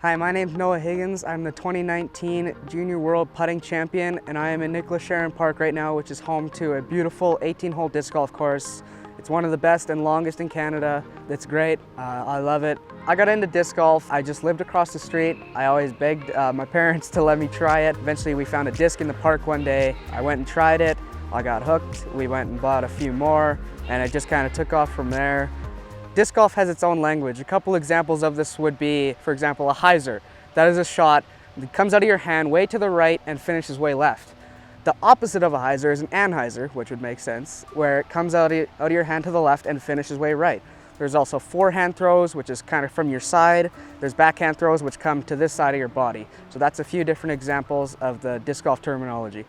Hi, my name's Noah Higgins. I'm the 2019 Junior World Putting Champion, and I am in Nicolas Sheran Park right now, which is home to a beautiful 18-hole disc golf course. It's one of the best and longest in Canada. It's great. I love it. I got into disc golf. I just lived across the street. I always begged my parents to let me try it. Eventually, we found a disc in the park one day. I went and tried it. I got hooked. We went and bought a few more, and it just kind of took off from there. Disc golf has its own language. A couple examples of this would be, for example, a hyzer. That is a shot that comes out of your hand way to the right and finishes way left. The opposite of a hyzer is an anhyzer, which would make sense, where it comes out of your hand to the left and finishes way right. There's also forehand throws, which is kind of from your side. There's backhand throws, which come to this side of your body. So that's a few different examples of the disc golf terminology.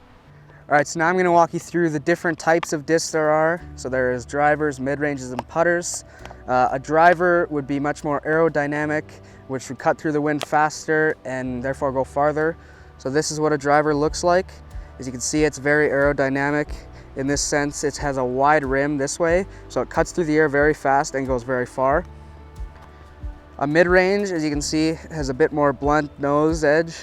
All right, so now I'm going to walk you through the different types of discs there are. So there's drivers, mid-ranges, and putters. A driver would be much more aerodynamic, which would cut through the wind faster and therefore go farther. So this is what a driver looks like. As you can see, it's very aerodynamic. In this sense, it has a wide rim this way, so it cuts through the air very fast and goes very far. A mid-range, as you can see, has a bit more blunt nose edge,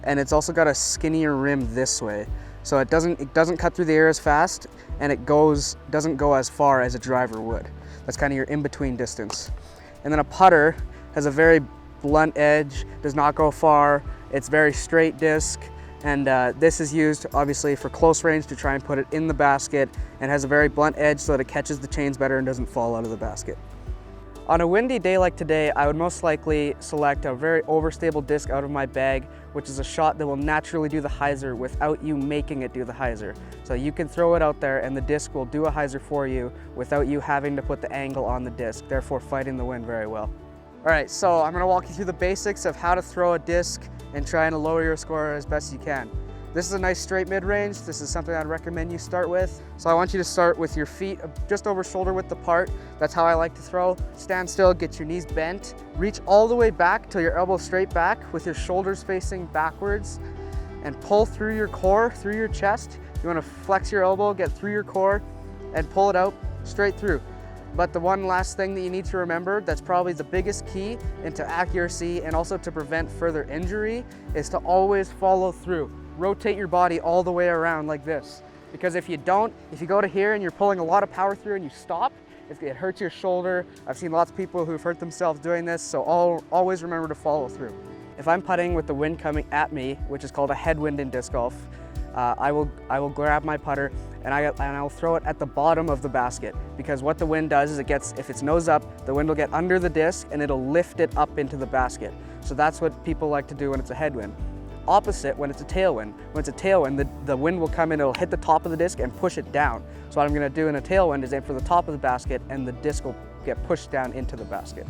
and it's also got a skinnier rim this way. So it doesn't cut through the air as fast, and it doesn't go as far as a driver would. That's kind of your in-between distance. And then a putter has a very blunt edge, does not go far. It's very straight disc, and this is used obviously for close range to try and put it in the basket, and has a very blunt edge so that it catches the chains better and doesn't fall out of the basket. On a windy day like today, I would most likely select a very overstable disc out of my bag, which is a shot that will naturally do the hyzer without you making it do the hyzer. So you can throw it out there and the disc will do a hyzer for you without you having to put the angle on the disc, therefore fighting the wind very well. All right, so I'm gonna walk you through the basics of how to throw a disc and trying to lower your score as best you can. This is a nice straight mid-range. This is something I'd recommend you start with. So I want you to start with your feet just over shoulder width apart. That's how I like to throw. Stand still, get your knees bent. Reach all the way back till your elbows straight back with your shoulders facing backwards, and pull through your core, through your chest. You wanna flex your elbow, get through your core, and pull it out straight through. But the one last thing that you need to remember, that's probably the biggest key into accuracy and also to prevent further injury, is to always follow through. Rotate your body all the way around like this. Because if you don't, if you go to here and you're pulling a lot of power through and you stop, it hurts your shoulder. I've seen lots of people who've hurt themselves doing this, so always remember to follow through. If I'm putting with the wind coming at me, which is called a headwind in disc golf, I will grab my putter and I'll throw it at the bottom of the basket, because what the wind does is if it's nose up, the wind will get under the disc and it'll lift it up into the basket. So that's what people like to do when it's a headwind. Opposite when it's a tailwind. When it's a tailwind, the wind will come in, it'll hit the top of the disc and push it down. So what I'm gonna do in a tailwind is aim for the top of the basket and the disc will get pushed down into the basket.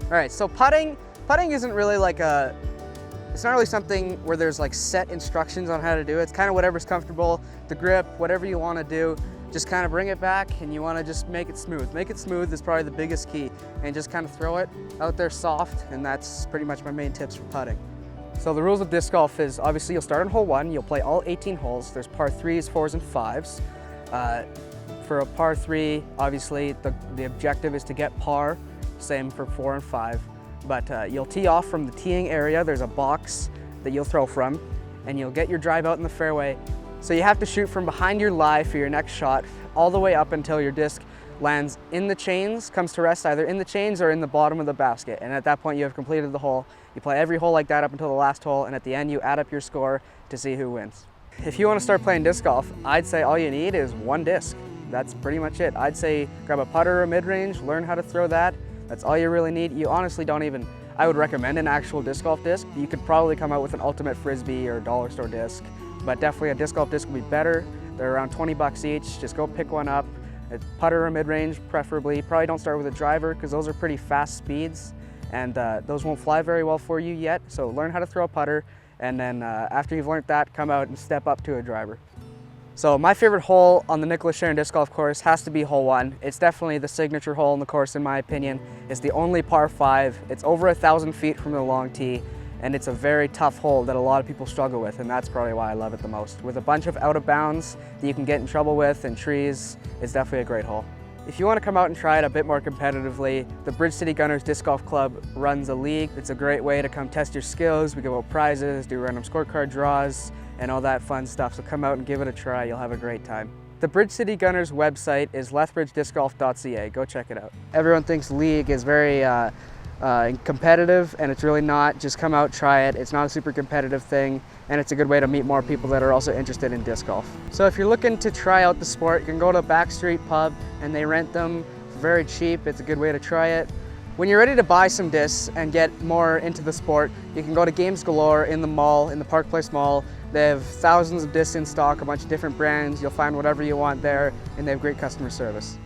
All right, so putting isn't really like it's not really something where there's like set instructions on how to do it. It's kind of whatever's comfortable, the grip, whatever you wanna do. Just kind of bring it back and you wanna just make it smooth. Make it smooth is probably the biggest key, and just kind of throw it out there soft, and that's pretty much my main tips for putting. So the rules of disc golf is obviously you'll start on hole 1, you'll play all 18 holes. There's par 3s, 4s, and 5s. For a par 3, obviously the objective is to get par, same for 4 and 5. But you'll tee off from the teeing area. There's a box that you'll throw from, and you'll get your drive out in the fairway. So you have to shoot from behind your lie for your next shot, all the way up until your disc lands in the chains, comes to rest either in the chains or in the bottom of the basket. And at that point you have completed the hole. You play every hole like that up until the last hole, and at the end you add up your score to see who wins. If you want to start playing disc golf, I'd say all you need is one disc. That's pretty much it. I'd say grab a putter or a mid-range, learn how to throw that. That's all you really need. You honestly don't even, I would recommend an actual disc golf disc. You could probably come out with an ultimate frisbee or dollar store disc, but definitely a disc golf disc would be better. They're around 20 bucks each. Just go pick one up. A putter or mid-range preferably. Probably don't start with a driver because those are pretty fast speeds, and those won't fly very well for you yet. So learn how to throw a putter, and then after you've learned that, come out and step up to a driver. So my favorite hole on the Nicolas Sheran disc golf course has to be hole 1. It's definitely the signature hole in the course in my opinion. It's the only par 5. It's over 1,000 feet from the long tee, and it's a very tough hole that a lot of people struggle with, and that's probably why I love it the most. With a bunch of out of bounds that you can get in trouble with and trees, it's definitely a great hole. If you want to come out and try it a bit more competitively, the Bridge City Gunners Disc Golf Club runs a league. It's a great way to come test your skills. We give out prizes, do random scorecard draws, and all that fun stuff. So come out and give it a try. You'll have a great time. The Bridge City Gunners website is lethbridgediscgolf.ca. Go check it out. Everyone thinks league is very competitive, and it's really not. Just come out, try it. It's not a super competitive thing, and it's a good way to meet more people that are also interested in disc golf. So if you're looking to try out the sport, you can go to Backstreet Pub and they rent them for very cheap. It's a good way to try it. When you're ready to buy some discs and get more into the sport, you can go to Games Galore in the mall, in the Park Place Mall. They have thousands of discs in stock, a bunch of different brands. You'll find whatever you want there, and they have great customer service.